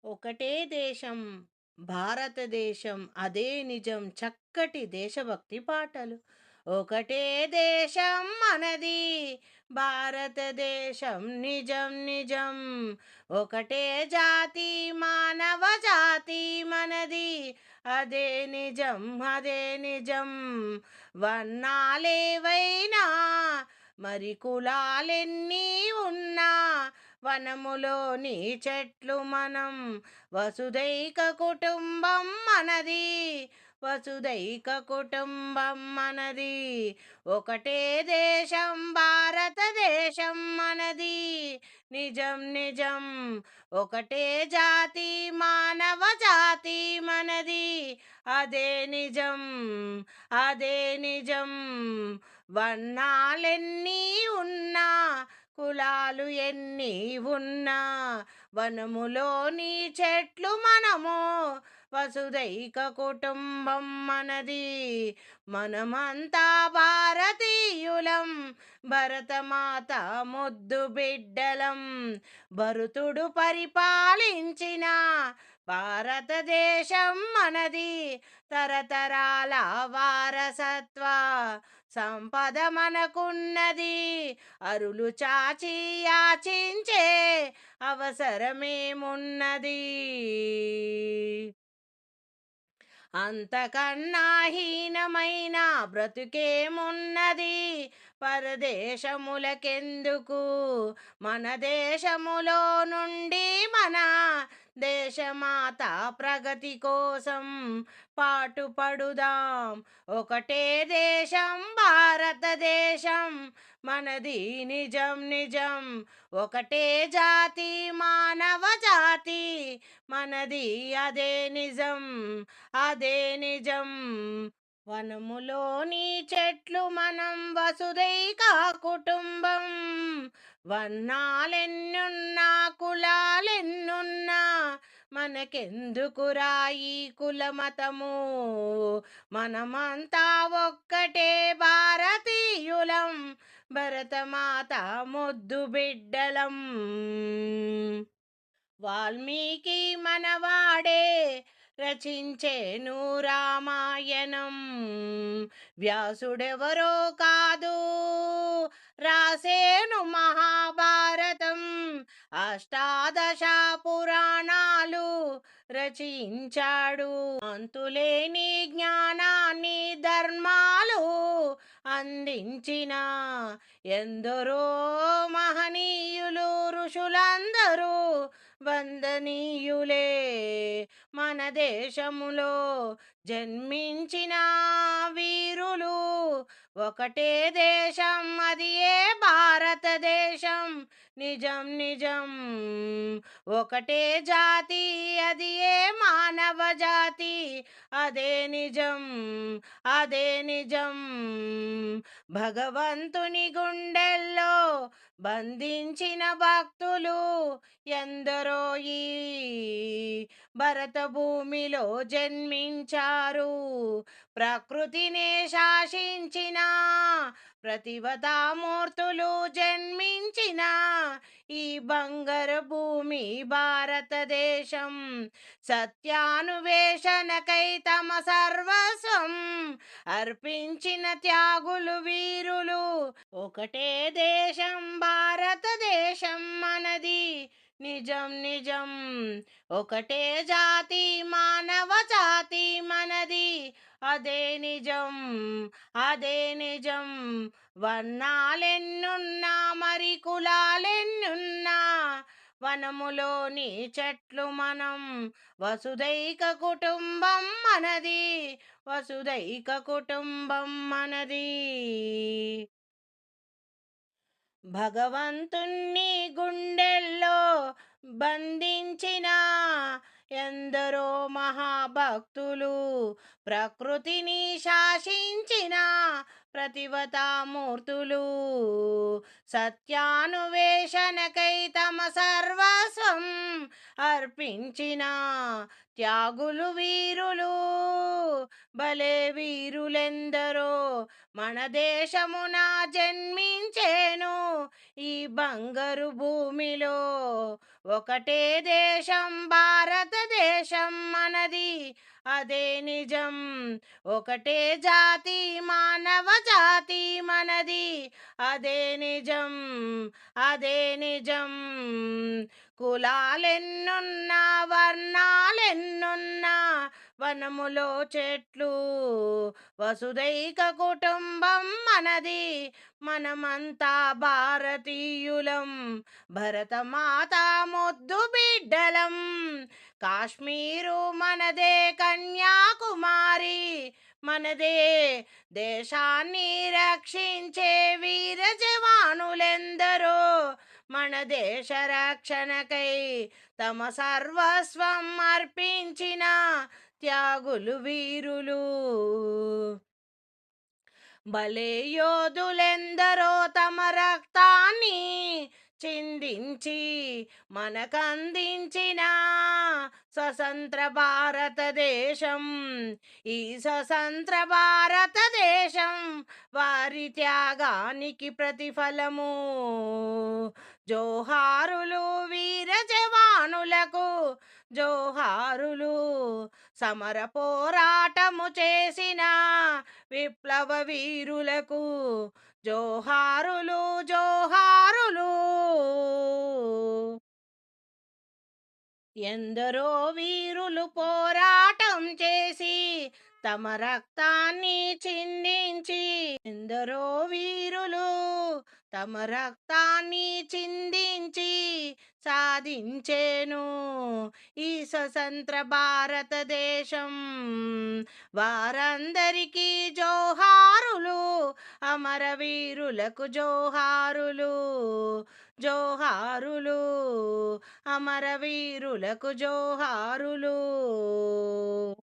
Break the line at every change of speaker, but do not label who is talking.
ఒకటే దేశం భారతదేశం అదే నిజం చక్కటి దేశభక్తి పాటలు. ఒకటే దేశం మనది భారతదేశం నిజం నిజం. ఒకటే జాతి మానవ జాతి మనది అదే నిజం అదే నిజం. వర్ణాలేవైనా మరి కులాలెన్ని ఉన్నా వనములోని చెట్లు మనం వసుదైక కుటుంబం మనది వసుదైక కుటుంబం మనది. ఒకటే దేశం భారతదేశం మనది నిజం నిజం. ఒకటే జాతి మానవ జాతి మనది అదే నిజం అదే నిజం. వర్ణాలెన్ని ఉన్నా కులాలు ఎన్ని ఉన్నా వనములోని చెట్లు మనము వసుదైక కుటుంబం మనది. మనమంతా భారతీయులం భరతమాత ముద్దు బిడ్డలం. భరతుడు పరిపాలించిన భారతదేశం మనది తరతరాల వారసత్వ సంపద మనకున్నది. అరులు చాచి యాచించే అవసరమేమున్నది. అంతకన్నా హీనమైన బ్రతుకేమున్నది. పరదేశములకెందుకు మన దేశములో నుండి మన దేశమాత ప్రగతి కోసం పాటుపడుదాం. ఒకటే దేశం భారతదేశం మనది నిజం నిజం. ఒకటే జాతి మానవ జాతి మనది అదే నిజం అదే నిజం. వనములోని చెట్లు మనం వసుదైక కుటుంబం. వర్ణాలెన్నున్నా కులాలెన్నున్నా మనకెందుకురా ఈ కులమతము. మనమంతా ఒక్కటే భారతీయులం భరతమాత ముద్దు బిడ్డలం. వాల్మీకి మనవాడే రచించేను రామాయణం. వ్యాసుడెవరో కాదు రాసేను మహాభారతం. అష్టాదశ పురాణాలు రచించాడు. అంతులేని జ్ఞానాన్ని ధర్మాలు అందించిన ఎందరో మహనీయులు ఋషులందరూ వందనీయులే. మన దేశములో జన్మించిన వీరులు ఒకటే దేశం అది ఏ భారతదేశం నిజం నిజం. ఒకటే జాతి అది ఏ మానవ జాతి అదే నిజం అదే నిజం. భగవంతుని గుండెల్లో బంధించిన భక్తులు ఎందరో ఈ భరత భూమిలో జన్మించారు. ప్రకృతినే శాసించిన ప్రతివతామూర్తులు జన్మించిన ఈ బంగారు భూమి భారతదేశం. సత్యాన్వేషణకై తమ సర్వస్వం అర్పించిన త్యాగులు వీరులు. ఒకటే దేశం భారతదేశం మనది నిజం నిజం. ఒకటే జాతి మానవ జాతి మనది అదే నిజం అదే నిజం. వర్ణాలెన్నున్నా మరి కులాలెన్నున్నా వనములోని చెట్లు మనం వసుదైక కుటుంబం మనది వసుదైక కుటుంబం మనది. భగవంతుణ్ణి గుండెల్లో బంధించిన ఎందరో మహాభక్తులు ప్రకృతిని శాసించిన ప్రతివతామూర్తులు సత్యాన్వేషణకై తమ సర్వస్వం అర్పించిన త్యాగులు వీరులు. భలే వీరులెందరో మన దేశమున జన్మించేను ఈ బంగారు భూమిలో. ఒకటే దేశం భారతదేశం మనది, అదే నిజం. ఒకటే జాతి మానవ జాతి మనది, అదే నిజం, అదే నిజం. కులాలెన్నున్నా వర్ణాలెన్నున్నా వనములో చెట్లు, వసుదైక కుటుంబం మనది, మనమంతా భారతీయులం, భరతమాత ముద్దు బిడ్డలం. కాశ్మీరు మనదే, కన్యాకుమారి మనదే, దేశాన్ని రక్షించే వీర జవానులెందరో మన దేశ రక్షణకై తమ సర్వస్వం అర్పించిన త్యాగులు వీరులు. భలే యోధులెందరో తమ రక్తాన్ని చిందించి మనకందించిన స్వతంత్ర భారతదేశం, ఈ స్వతంత్ర భారతదేశం వారి త్యాగానికి ప్రతిఫలము. జోహారులు వీర జవానులకు, జోహారులు సమర పోరాటము చేసిన విప్లవ వీరులకు, జోహారులు జోహారులు. ఎందరో వీరులు పోరాటం చేసి తమ రక్తాన్ని చిందించి, ఎందరో వీరులు తమ రక్తాన్ని చిందించి సాధించేను ఈ స్వతంత్ర భారతదేశం. వారందరికీ జోహారులు, అమరవీరులకు జోహారులు, జోహారులు, అమరవీరులకు జోహారులు.